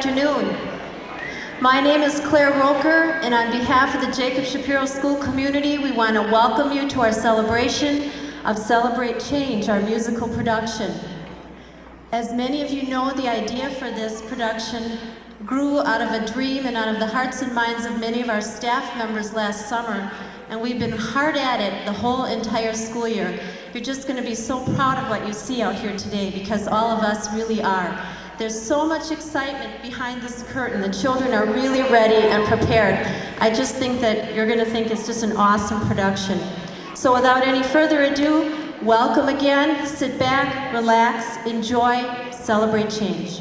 afternoon. My name is Claire Roker, and on behalf of the Jacob Shapiro School community, we want to welcome you to our celebration of Celebrate Change, our musical production. As many of you know, the idea for this production grew out of a dream and out of the hearts and minds of many of our staff members last summer, and we've been hard at it the whole entire school year. You're just going to be so proud of what you see out here today, because all of us really are. There's so much excitement behind this curtain. The children are really ready and prepared. I just think that you're going to think it's just an awesome production. So without any further ado, welcome again. Sit back, relax, enjoy, celebrate change.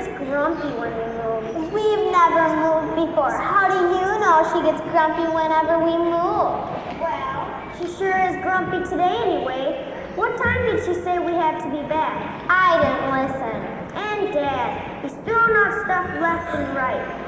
gets grumpy when we move. We've never moved before. How do you know she gets grumpy whenever we move? Well, she sure is grumpy today anyway. What time did she say we had to be back? I didn't listen. And Dad, he's throwing out stuff left and right.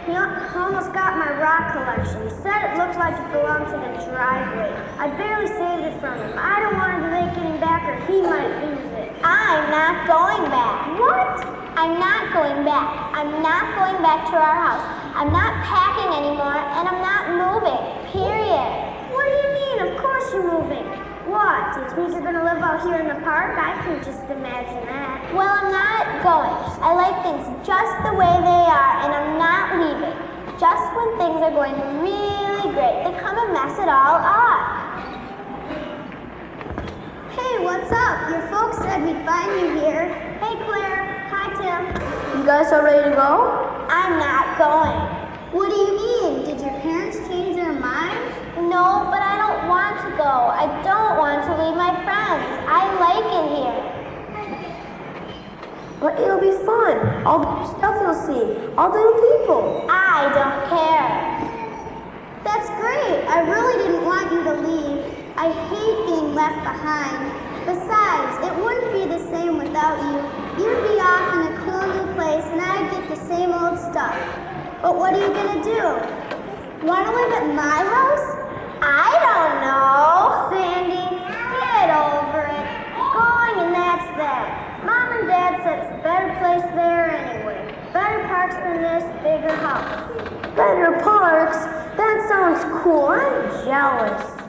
He almost got my rock collection. He said it looked like it belonged to the driveway. I barely saved it from him. I don't want him to make it back or he might lose it. I'm not going back. What? I'm not going back. I'm not going back to our house. I'm not packing anymore and I'm not moving. Period. What do you mean? Of course you're moving. What? Do you think you're going to live out here in the park? I can just imagine that. Well, I'm not going. I like things just the way they are, and I'm not leaving. Just when things are going really great, they come and mess it all up. Hey, what's up? Your folks said we'd find you here. Hey, Claire. Hi, Tim. You guys are ready to go? I'm not going. What do you mean? Did your parents change their minds? No, but I don't want to go. I don't want to leave my friends. I like it here. But it'll be fun. All the new stuff you'll see. All the new people. I don't care. That's great. I really didn't want you to leave. I hate being left behind. Besides, it wouldn't be the same without you. You'd be off in a cool new place and I'd get the same old stuff. But what are you gonna do? Want to live at my house? I don't know. Sandy, get over it. Going and that's that. Mom and Dad said it's a better place there anyway. Better parks than this bigger house. Better parks? That sounds cool. I'm jealous.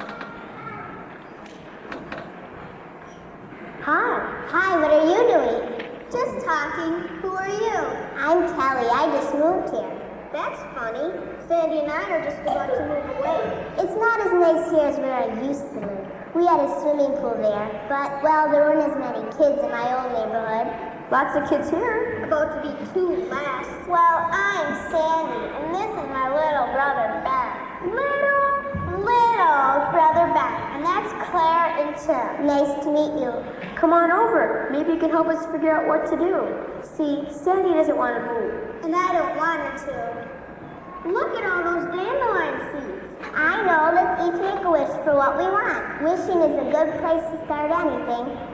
Hi, what are you doing? Just talking. Who are you? I'm Kelly. I just moved here. That's funny. Sandy and I are just about to move away. It's not as nice here as where I used to live. We had a swimming pool there, but, well, there weren't as many kids in my old neighborhood. Lots of kids here. About to be two less. Well, I'm Sandy, and this is my little brother, Ben. Little brother Ben. And that's Claire and Tim. Nice to meet you. Come on over. Maybe you can help us figure out what to do. See, Sandy doesn't want to move. And I don't want her to. Look at all those dandelion seeds. I know, let's each make a wish for what we want. Wishing is a good place to start anything.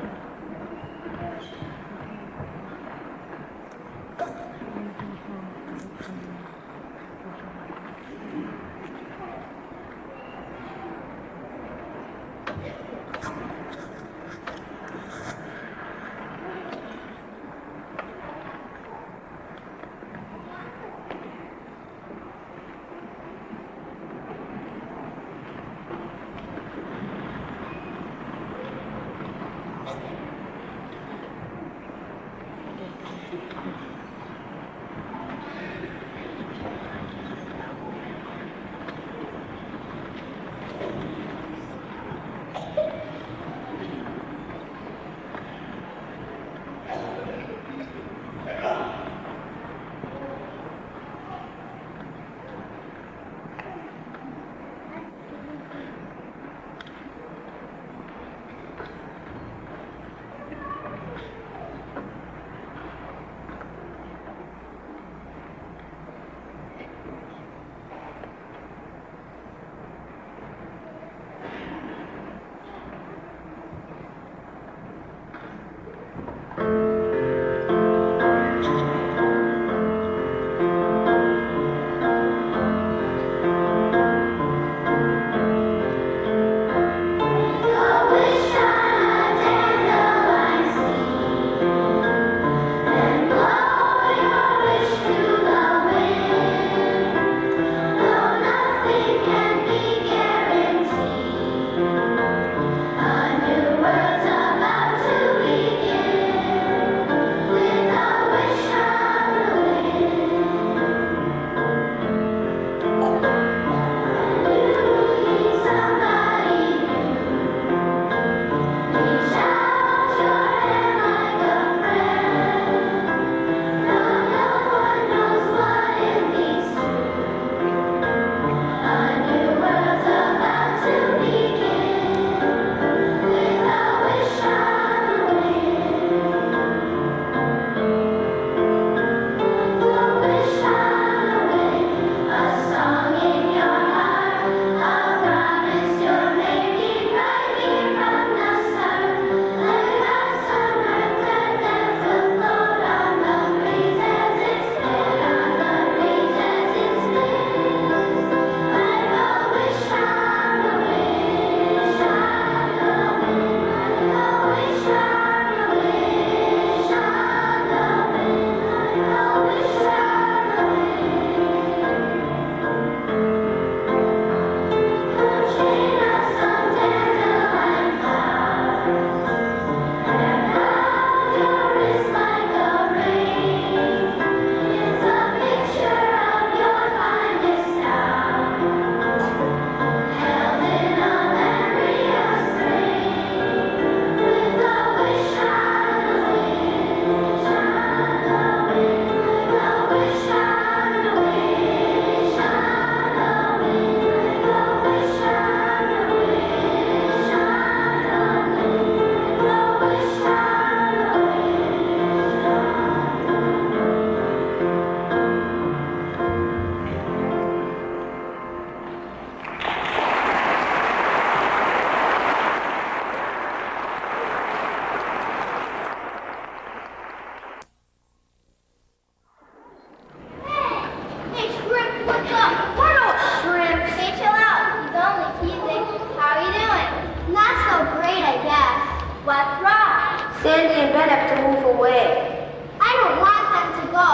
What's wrong? Sandy and Ben have to move away. I don't want them to go.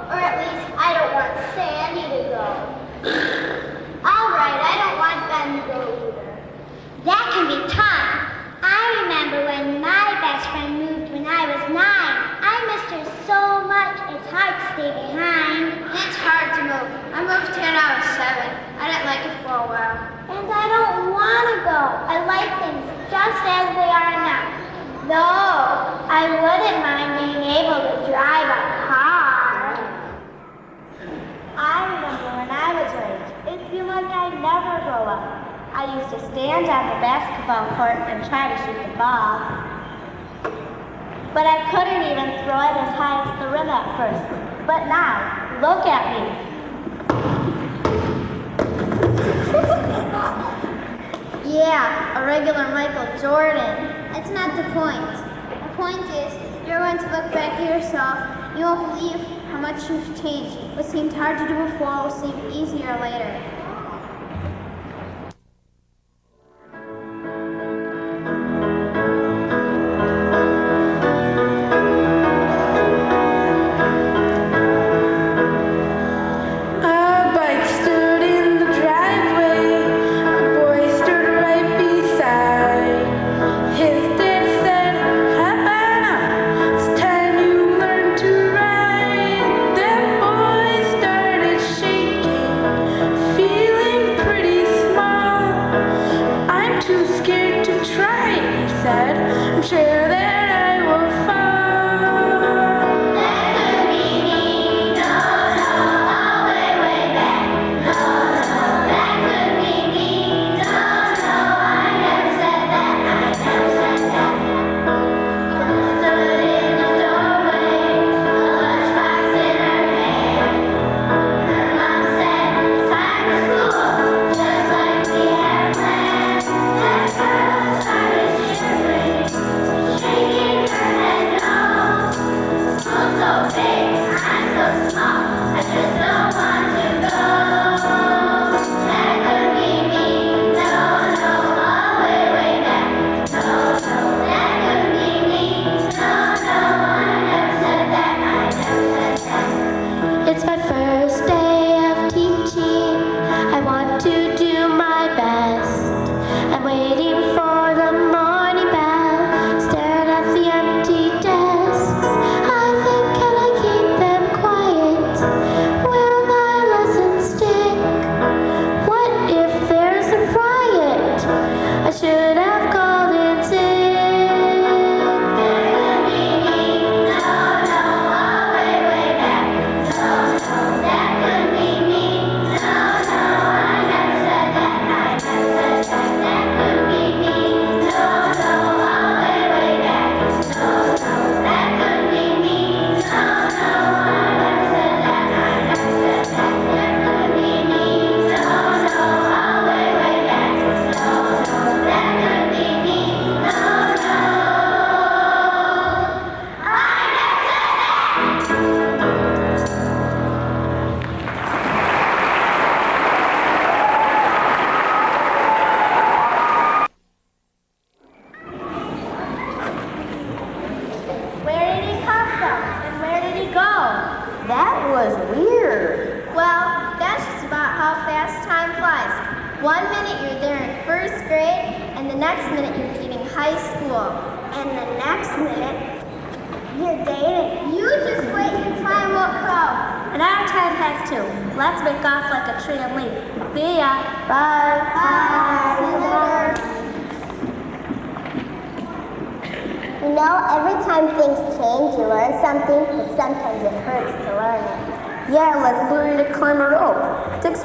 Or at least I don't want Sandy to go. All right, I don't want Ben to go either. That can be tough. I remember when my best friend moved when I was 9. I missed her so much, it's hard to stay behind. It's hard to move. I moved here when I was 7. I didn't like it for a while. And I don't want to go. I like things just as they are now. Though, I wouldn't mind being able to drive a car. I remember when I was your age, it seemed like I'd never grow up. I used to stand on the basketball court and try to shoot the ball. But I couldn't even throw it as high as the rim at first. But now, look at me. Yeah, a regular Michael Jordan. That's not the point. The point is, you're going to look back at yourself. You won't believe how much you've changed. What seemed hard to do before will seem easier later.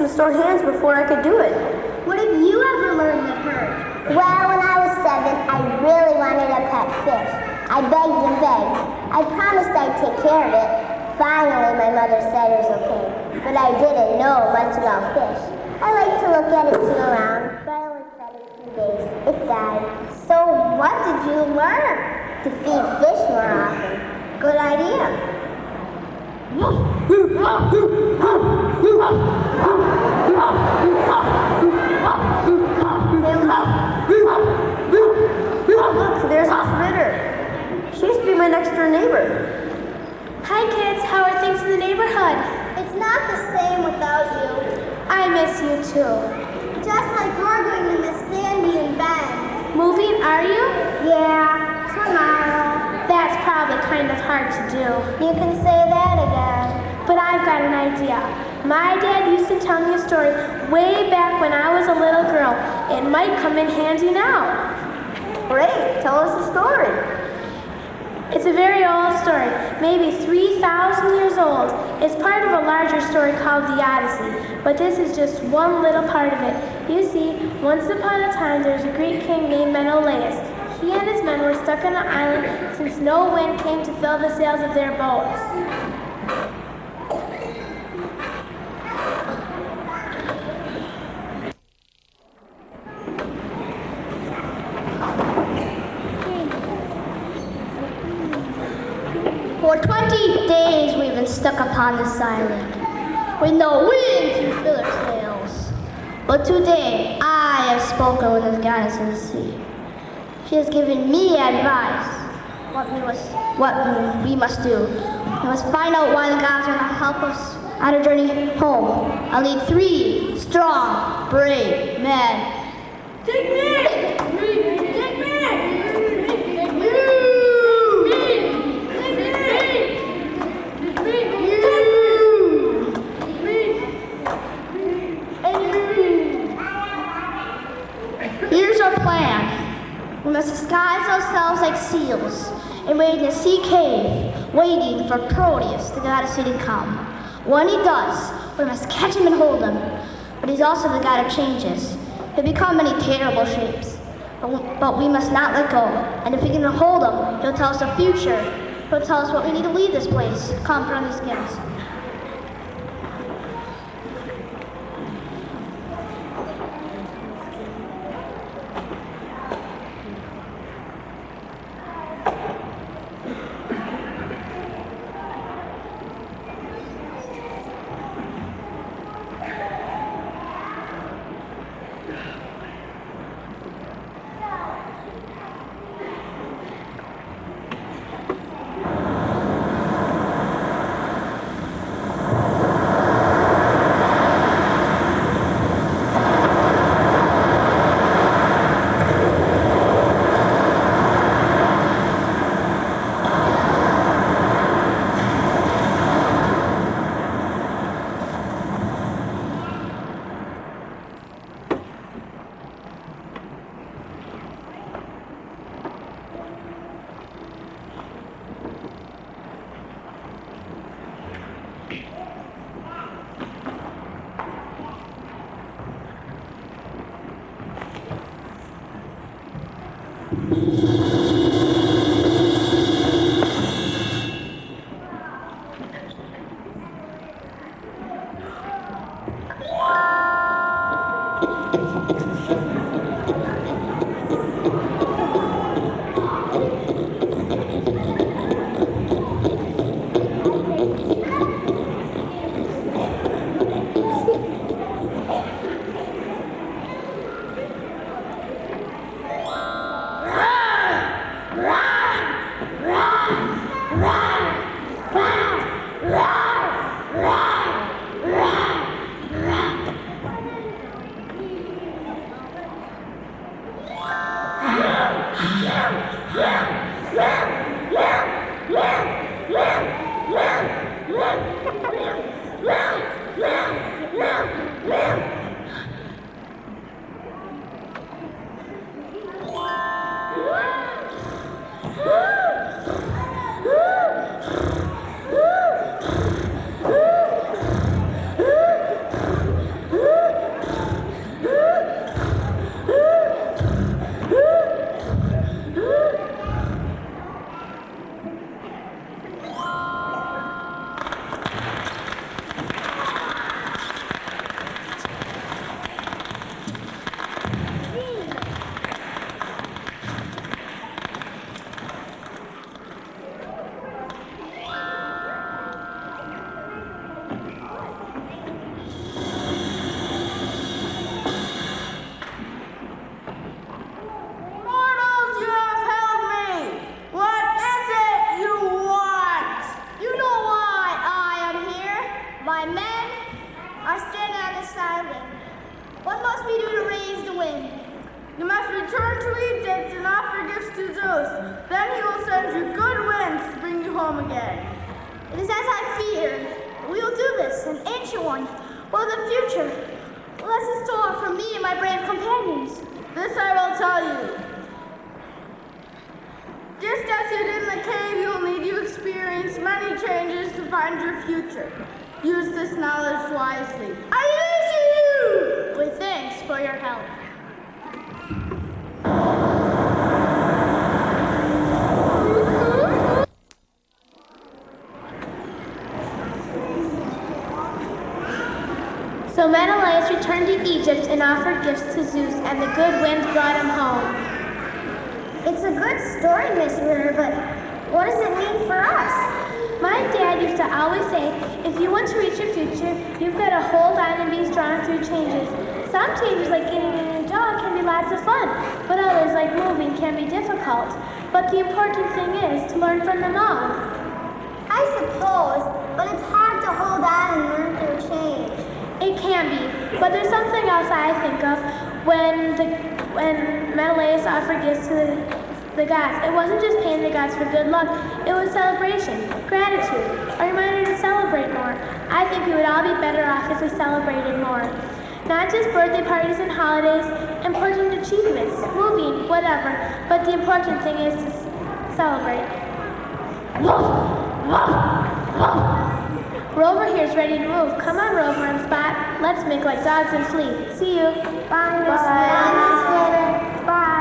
Sore hands before I could do it. What have you ever learned that hurt? Well, when I was 7, I really wanted a pet fish. I begged and begged. I promised I'd take care of it. Finally, my mother said it was okay. But I didn't know much about fish. I liked to look at it swim around, but I only fed it a few days. It died. So what did you learn? To feed fish more often. Good idea. Look, there's a critter. my next door neighbor. Hi kids, how are things in the neighborhood? It's not the same without you. I miss you too. Just like we're going to miss Sandy and Ben. Moving, are you? Yeah, tomorrow. That's probably kind of hard to do. You can say that again. But I've got an idea. My dad used to tell me a story way back when I was a little girl. It might come in handy now. Great, tell us the story. It's a very old story, maybe 3,000 years old. It's part of a larger story called the Odyssey, but this is just one little part of it. You see, once upon a time there was a Greek king named Menelaus. He and his men were stuck on an island since no wind came to fill the sails of their boats. 20 days we've been stuck upon this island, with no wind to fill our sails. But today I have spoken with the goddess of the sea. She has given me advice what we must do. We must find out why the gods are not help us on our journey home. I'll lead 3 strong, brave men. Take me! Take me! Here's our plan. We must disguise ourselves like seals and wait in a sea cave, waiting for Proteus, the god of sea, to come. When he does, we must catch him and hold him. But he's also the god of changes. He'll become many terrible shapes. But we must not let go. And if we can hold him, he'll tell us the future. He'll tell us what we need to leave this place. Come, put on these skins. Zeus. Then he will send you good winds to bring you home again. It is as I feared. We will do this, an ancient one. Well, the future. Less in store for me and my brave companions. This I will tell you. Just as you did in the cave, you will need to experience many changes to find your future. Use this knowledge wisely. I use you! With thanks for your help. So Menelaus returned to Egypt and offered gifts to Zeus, and the good winds brought him home. It's a good story, Miss Ritter, but what does it mean for us? My dad used to always say, if you want to reach your future, you've got to hold on and be strong through changes. Some changes, like getting a new job, can be lots of fun, but others, like moving, can be difficult. But the important thing is to learn from them all. I suppose, but it's hard to hold on and learn through change. It can be, but there's something else I think of when Menelaus offered gifts to the gods. It wasn't just paying the gods for good luck, it was celebration, gratitude, a reminder to celebrate more. I think we would all be better off if we celebrated more. Not just birthday parties and holidays, important achievements, moving, whatever, but the important thing is to celebrate. Rover here's ready to move. Come on, Rover and Spot. Let's make like dogs and flee. See you. Bye, Miss Ritter. Bye.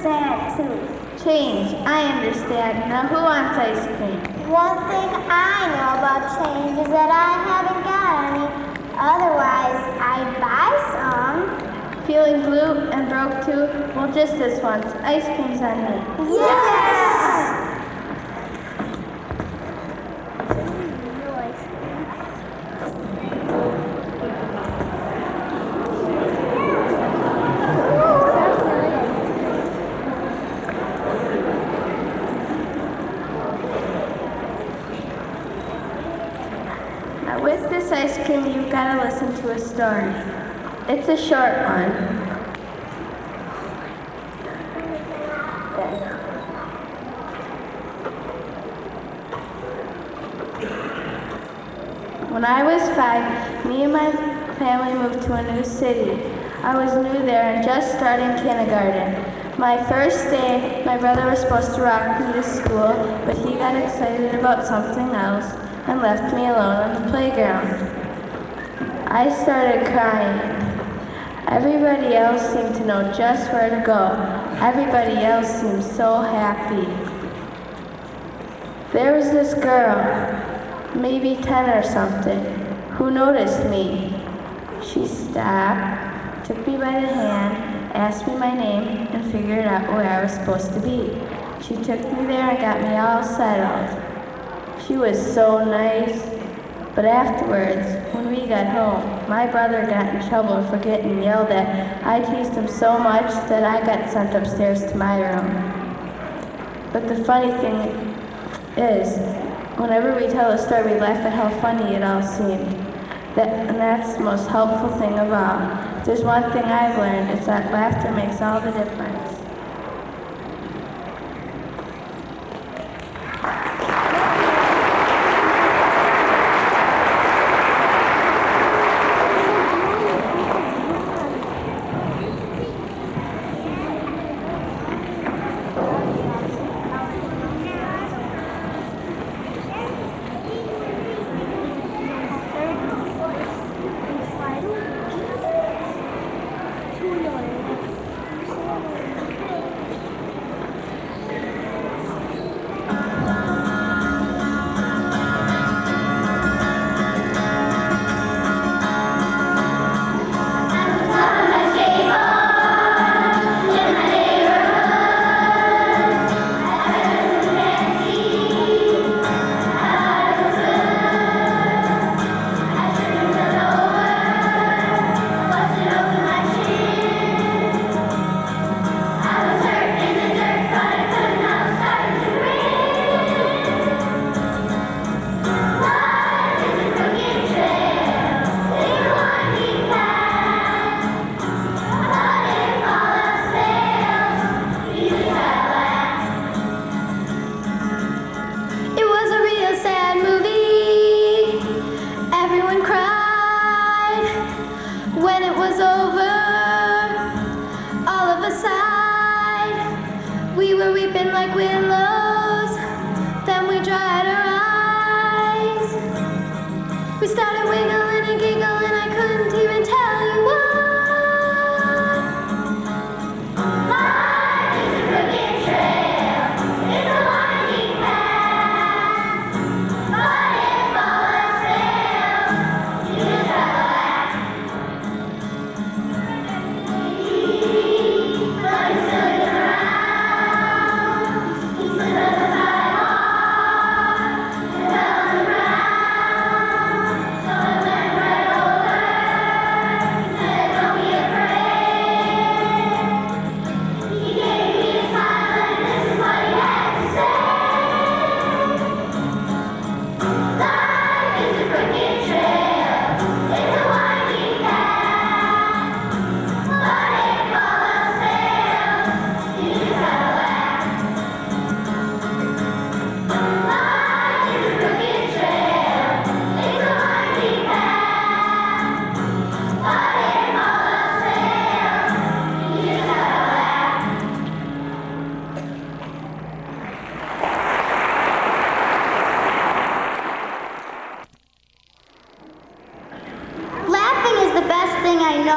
sad too. Change, I understand. Now who wants ice cream? One thing I know about change is that I haven't got any. Otherwise, I'd buy some. Feeling blue and broke too? Well, just this once. Ice cream's on me. Yes! Now with this ice cream, you've got to listen to a story. It's a short one. When I was 5, me and my family moved to a new city. I was new there and just starting kindergarten. My first day, my brother was supposed to rock me to school, but he got excited about something else and left me alone on the playground. I started crying. Everybody else seemed to know just where to go. Everybody else seemed so happy. There was this girl, maybe 10 or something, who noticed me. She stopped, took me by the hand, asked me my name, and figured out where I was supposed to be. She took me there and got me all settled. She was so nice. But afterwards, when we got home, my brother got in trouble for getting yelled at. I teased him so much that I got sent upstairs to my room. But the funny thing is, whenever we tell a story, we laugh at how funny it all seemed. And that's the most helpful thing of all. If there's one thing I've learned, it's that laughter makes all the difference. I know.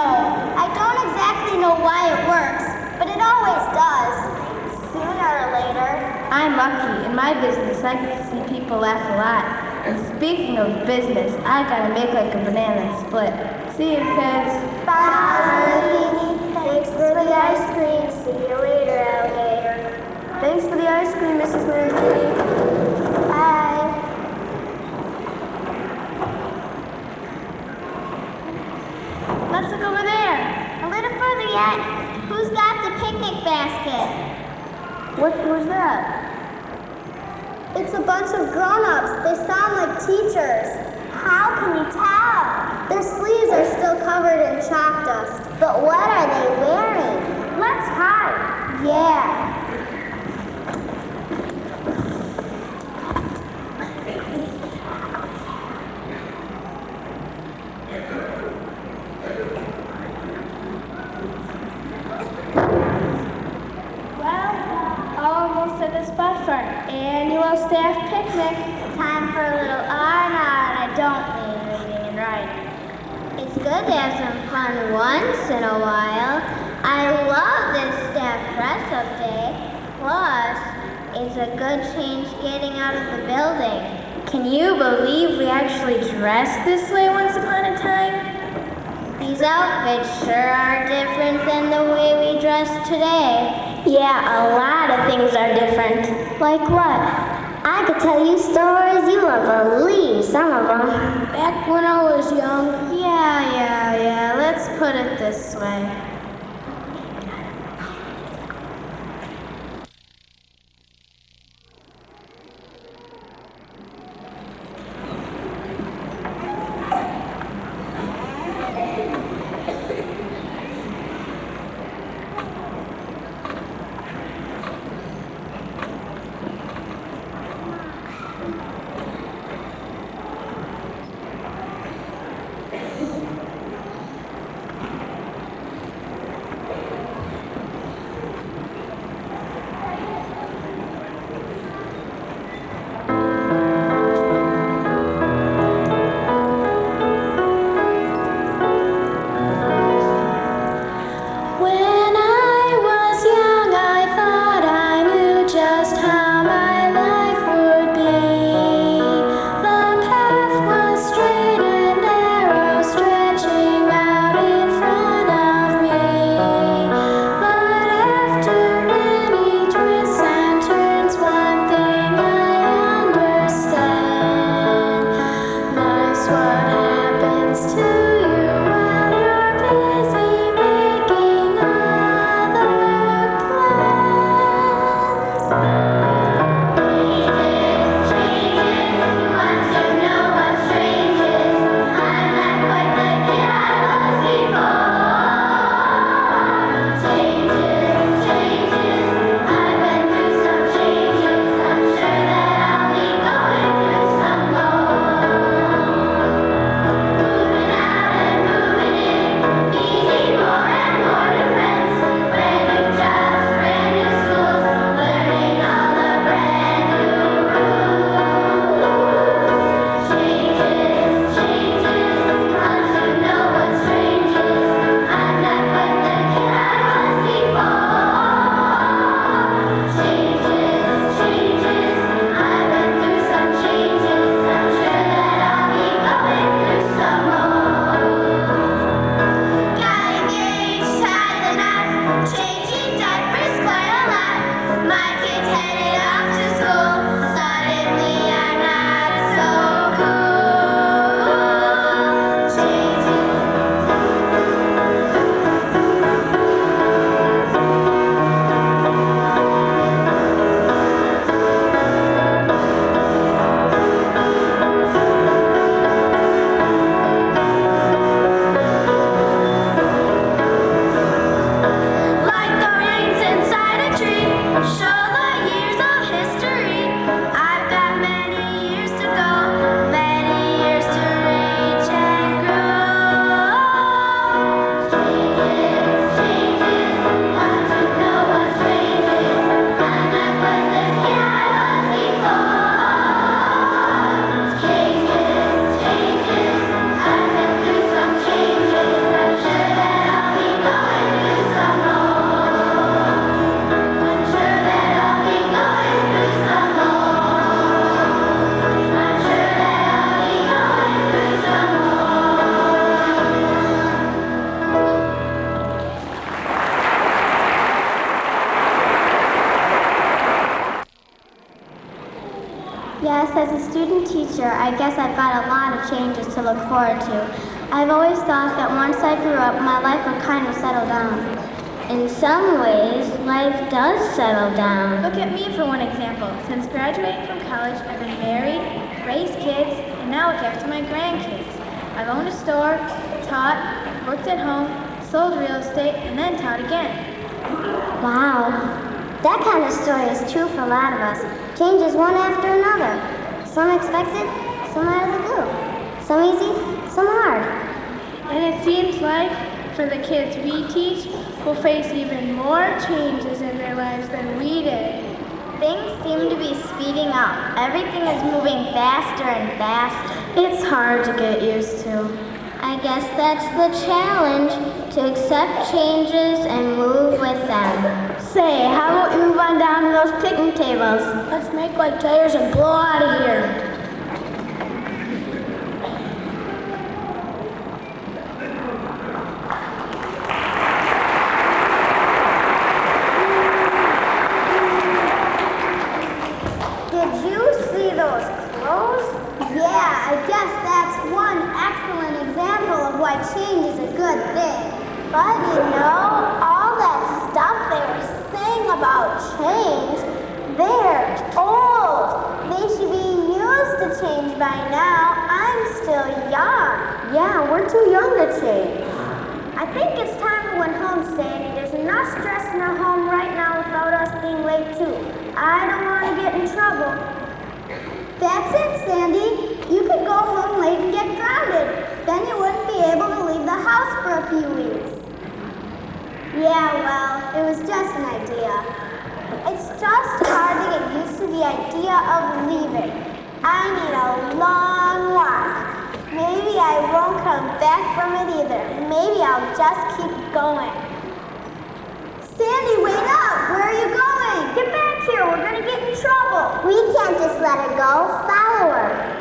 I don't exactly know why it works, but it always does. later. I'm lucky. In my business, I get to see people laugh a lot. And speaking of business, I gotta make like a banana and split. See you, kids. Bye. Thanks for the ice cream. See you later, alligator. Thanks for the ice cream, Mrs. Mancini. Bye. Let's look over there. A little further yet. Who's got the picnic basket? What was that? It's a bunch of grown-ups. They sound like teachers. How can you tell? Their sleeves are still covered in chalk dust. But what are they wearing? Let's hide. Yeah. Almost at the spot for our annual staff picnic. Time for a little I don't mean reading and writing. It's good to have some fun once in a while. I love this staff dress-up day. Plus, it's a good change getting out of the building. Can you believe we actually dressed this way once upon a time? These outfits sure are different than the way we dress today. Yeah, a lot of things are different. Like what? I could tell you stories you won't believe some of them. Back when I was young. Yeah. Let's put it this way. teacher, I guess I've got a lot of changes to look forward to. I've always thought that once I grew up, my life would kind of settle down. In some ways, life does settle down. Look at me for one example. Since graduating from college, I've been married, raised kids, and now look after my grandkids. I've owned a store, taught, worked at home, sold real estate, and then taught again. Wow. That kind of story is true for a lot of us. Changes one after another. Some expected, some out of the blue. Some easy, some hard. And it seems like for the kids we teach, will face even more changes in their lives than we did. Things seem to be speeding up. Everything is moving faster and faster. It's hard to get used to. I guess that's the challenge, to accept changes and move with them. Say, how about we move on down to those picnic tables? Let's make like tires and blow out of here. Did you see those clothes? Yeah, I guess that's one excellent example of why change is a good thing. But you know, all that stuff they were saying about change, they're old. They should be used to change by now. I'm still young. Yeah, we're too young to change. I think it's time we went home, Sandy. There's enough stress in our home right now without us being late too. I don't want to get in trouble. That's it, Sandy. You could go home late and get grounded. Then you wouldn't be able to leave the house for a few weeks. Yeah, well, it was just an idea. It's just hard to get used to the idea of leaving. I need a long walk. Maybe I won't come back from it either. Maybe I'll just keep going. Sandy, wait up! Where are you going? Get back here, we're gonna get in trouble. We can't just let her go. Follow her.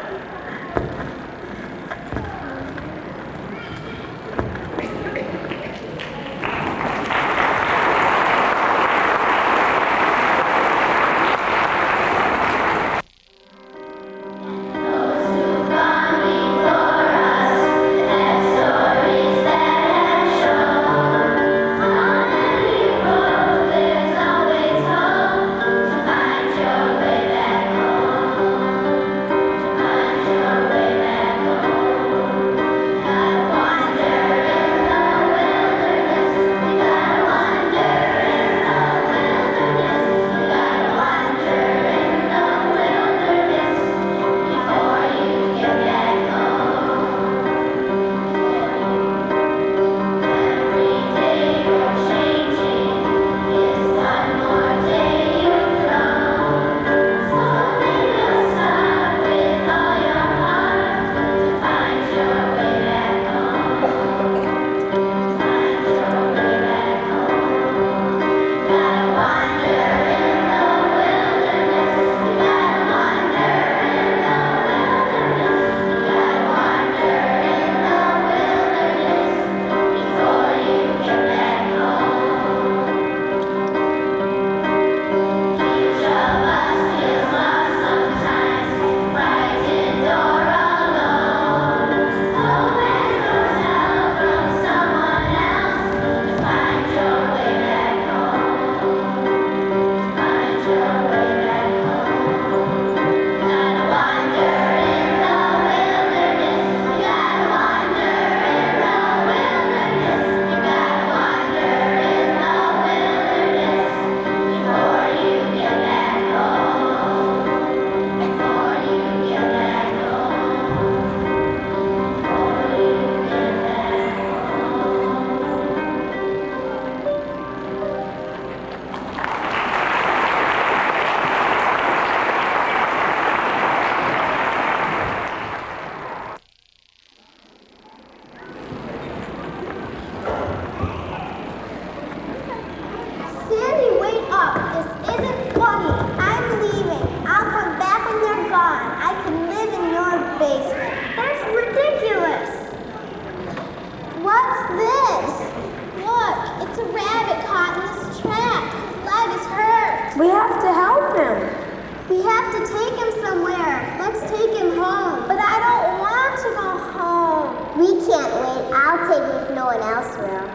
We can't wait. I'll take it if no one else will.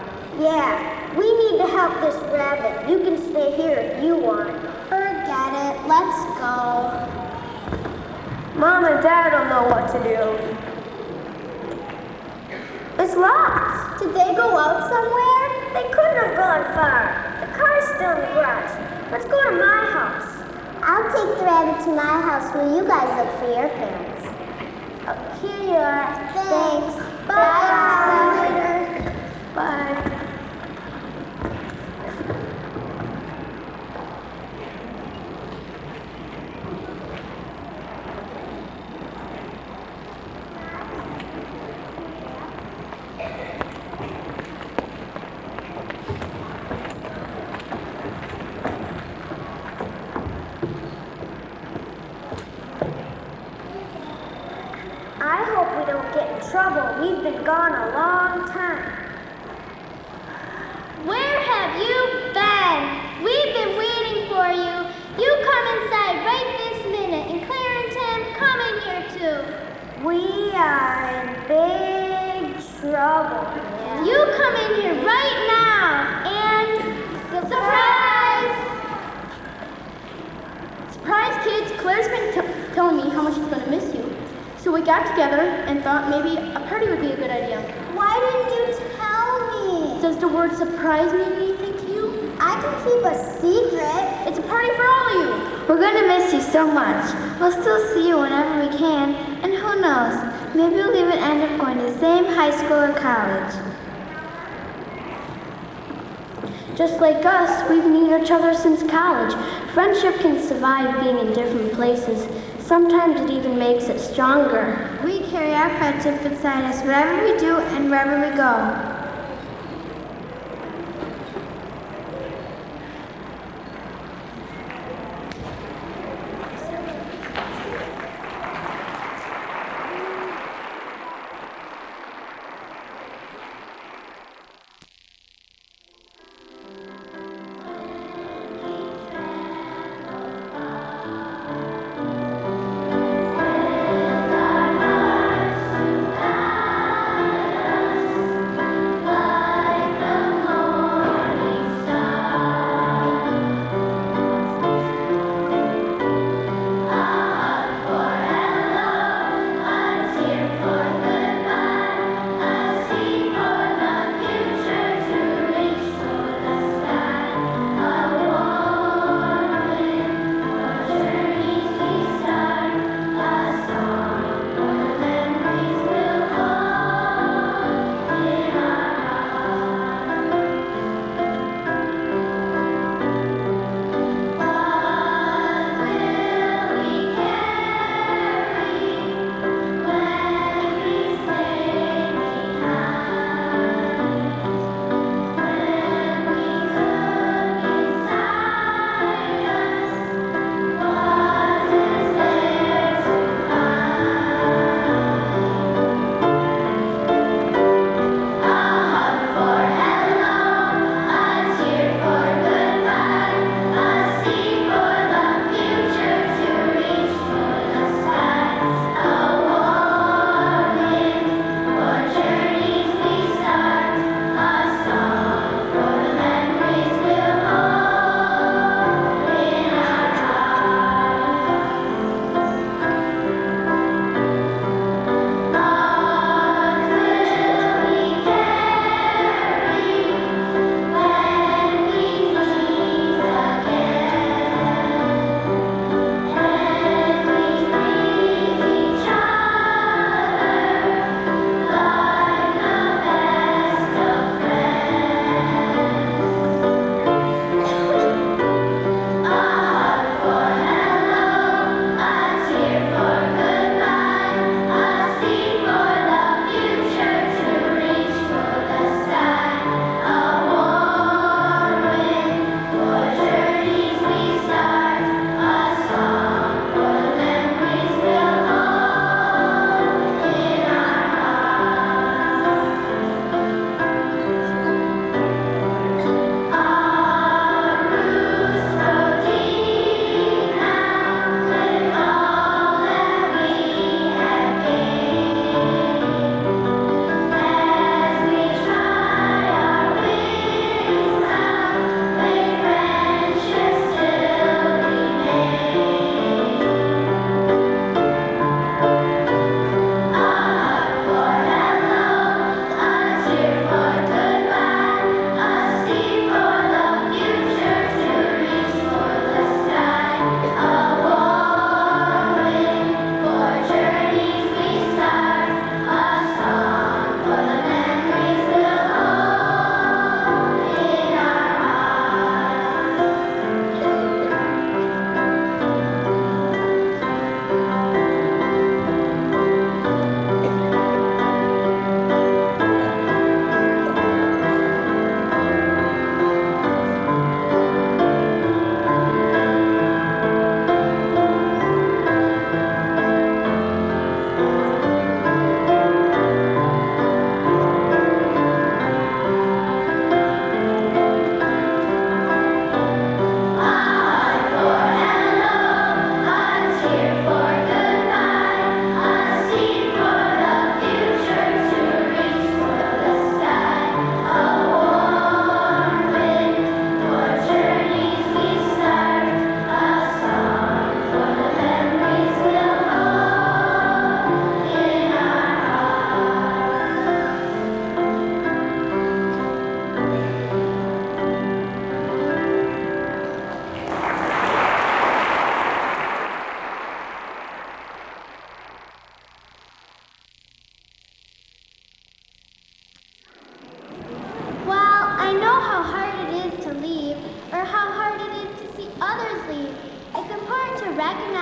Yeah, we need to help this rabbit. You can stay here if you want. Forget it. Let's go. Mom and Dad don't know what to do. It's locked. Did they go out somewhere? They couldn't have gone far. The car's still in the garage. Let's go to my house. I'll take the rabbit to my house while you guys look for your parents. Oh, here you are. Thanks. Bye. See you later. Bye. I hope we don't get in trouble. We've been gone a long time. Where have you been? We've been waiting for you. You come inside right this minute. And Claire and Tim, come in here too. We are in big trouble. You come in here right now. And surprise! Surprise, kids! Claire's been telling me how much she's going to miss you. So we got together and thought maybe a party would be a good idea. Why didn't you tell me? Does the word surprise mean anything to you? I can keep a secret. It's a party for all of you. We're gonna miss you so much. We'll still see you whenever we can, and who knows, maybe we'll even end up going to the same high school or college. Just like us, we've known each other since college. Friendship can survive being in different places. Sometimes it even makes it stronger. We carry our friendship inside us wherever we do and wherever we go.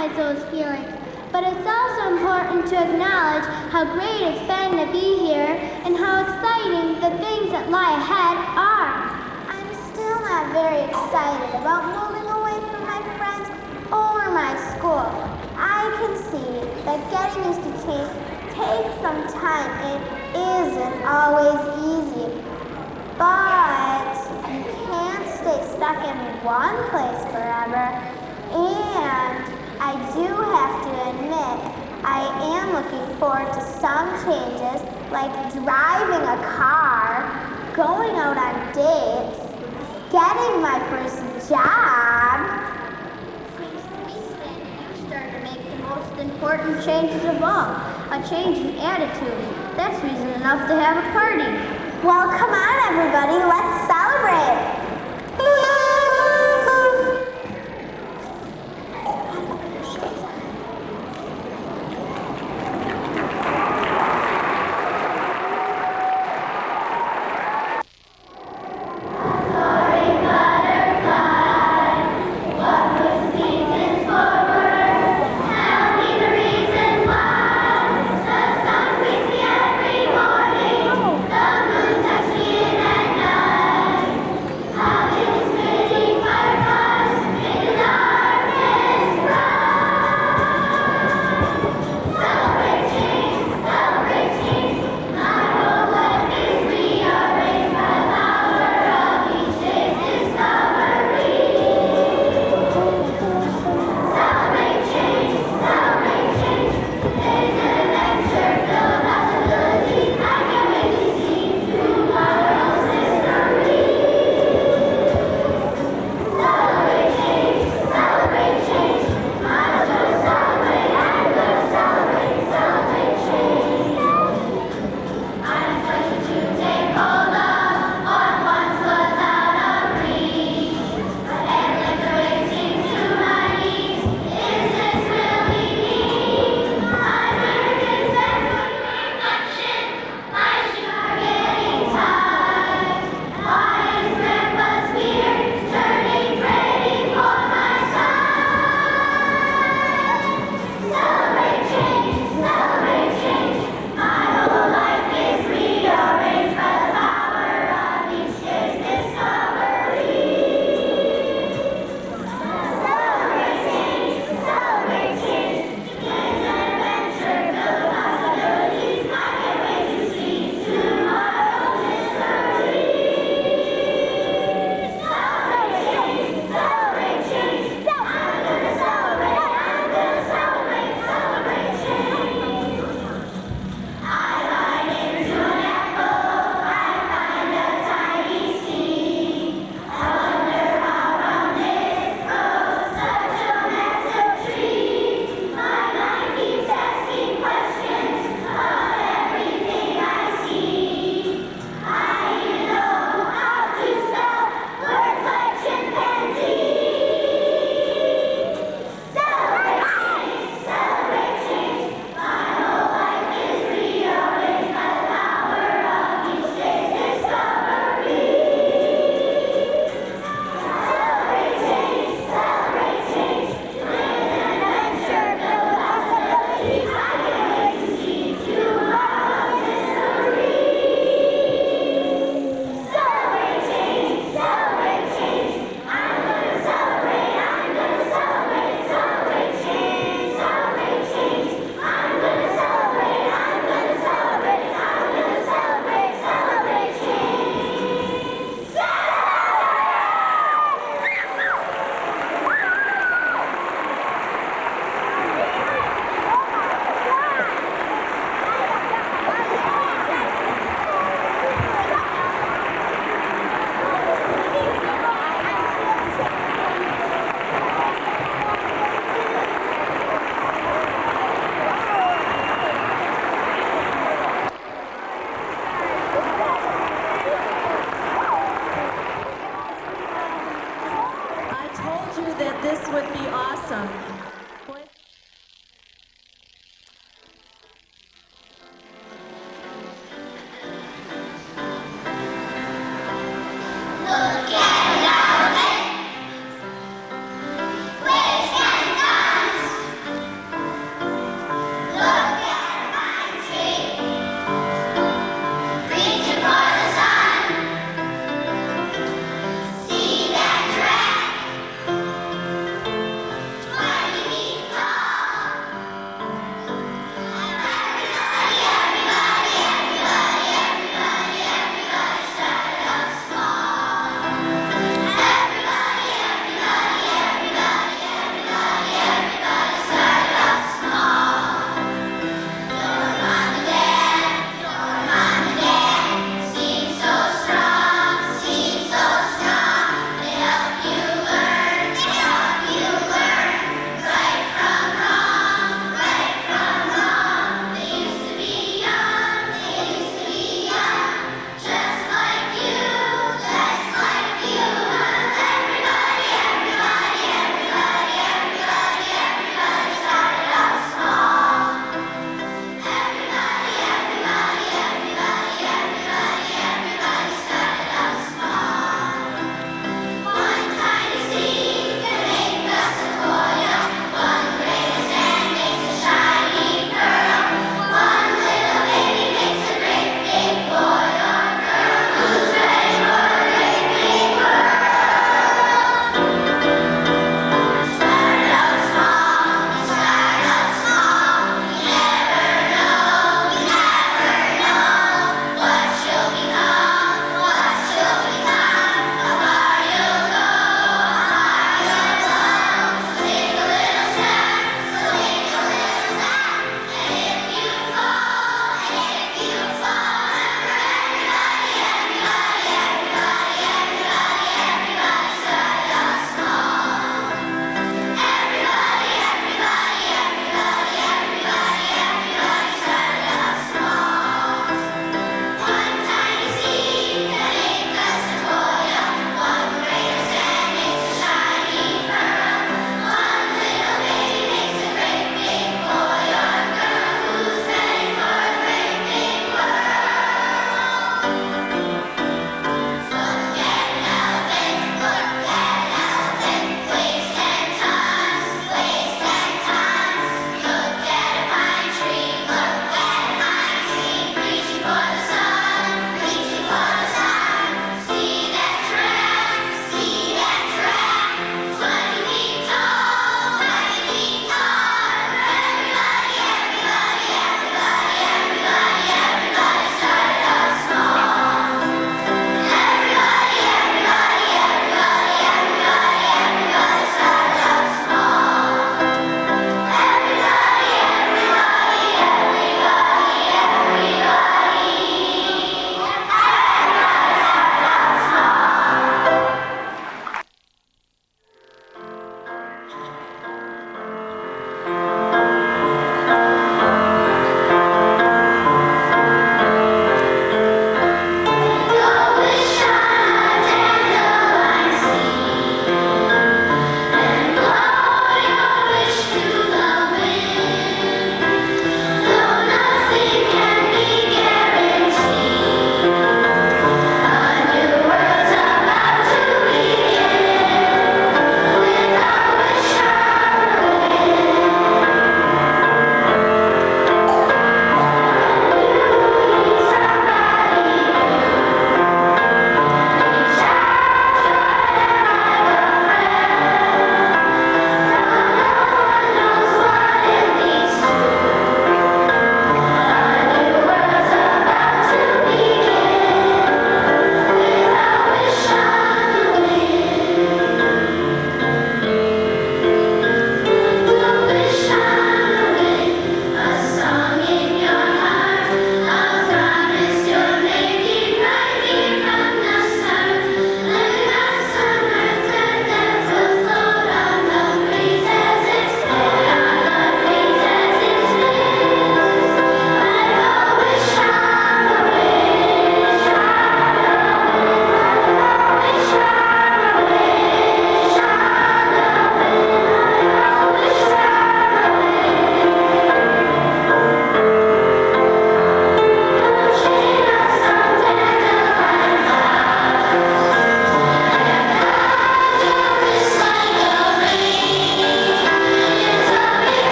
recognize those feelings, but it's also important to acknowledge how great it's been to be here and how exciting the things that lie ahead are. I'm still not very excited about moving away from my friends or my school. I can see that getting used to change takes some time and isn't always easy. But you can't stay stuck in one place forever. And I do have to admit, I am looking forward to some changes, like driving a car, going out on dates, getting my first job. Seems to me, Sandy, you started to make the most important changes of all, a change in attitude. That's reason enough to have a party. Well, come on, everybody, let's celebrate.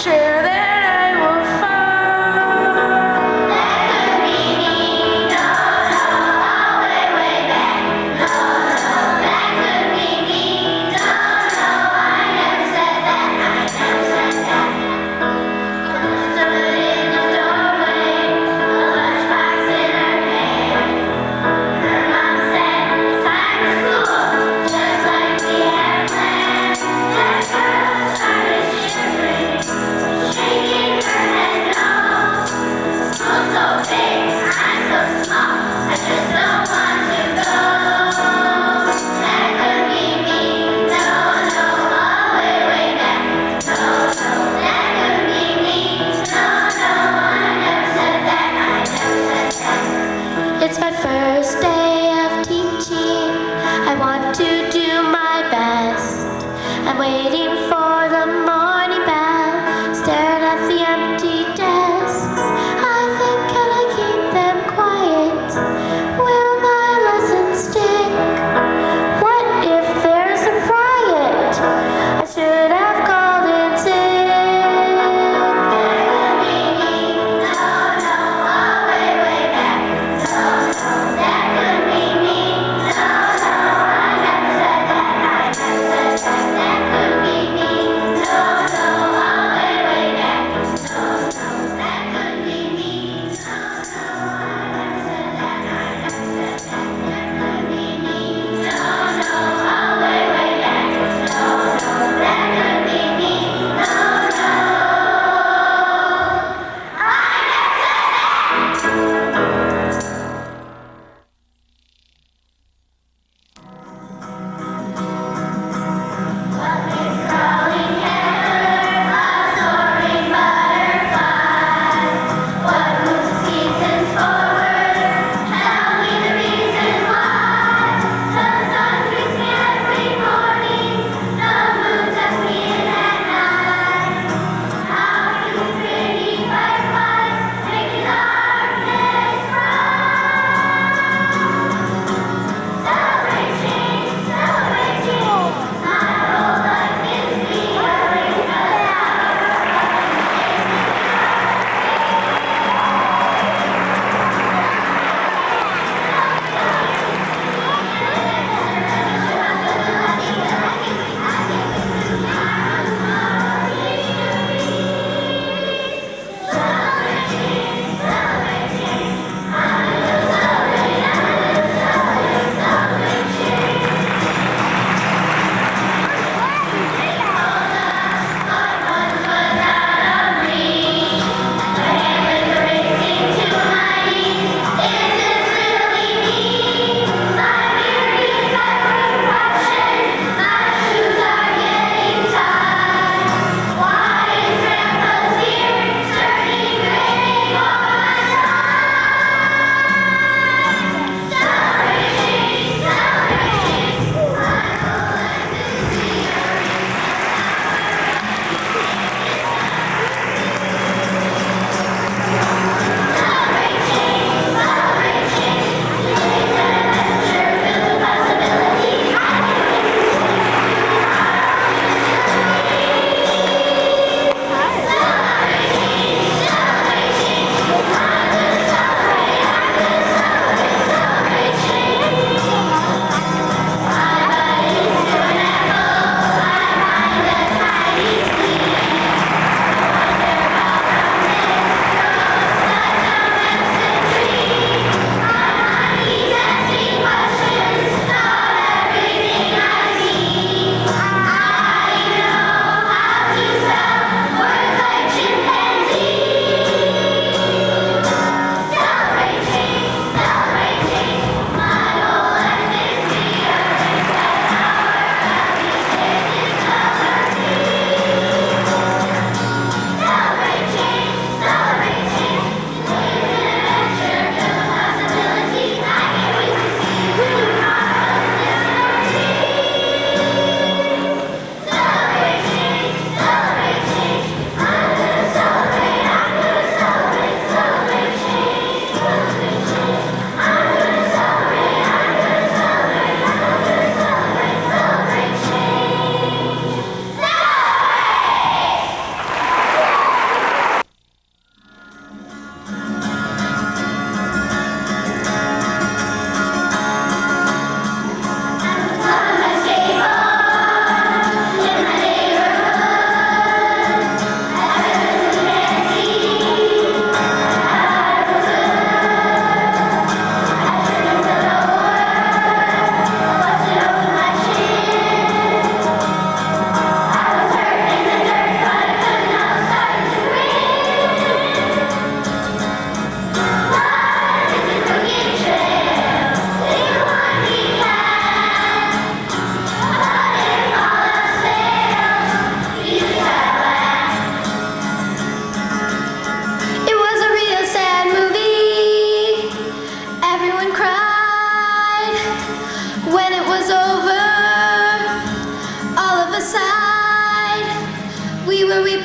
sure that I will fall. That could be me. No, no, all way back. No, no, that could be me. No, no, I never said that. I never said that. Stood in the doorway, a lunchbox in her hand. Her mom said, "It's time for school," just like we had planned. That girl started shivering, shaking her head no. School's so big, I'm so small, I just don't want to go. That could be me. No, no, all way back. No, no, that could be me. No, no, I never said that. I never said that. It's my first day of teaching. I want to do my best. I'm waiting for the morning bell, staring at the empty desks. I think, can I keep them quiet? Will my lessons stick? What if there's a riot? I should have called in sick. That could be me. No, no, all way back. No, no, that could be me. No, no, I never said that. I never said that. That could be me.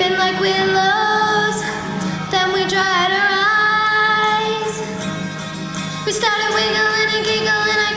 weeping like willows. Then we dried our eyes. We started wiggling and giggling.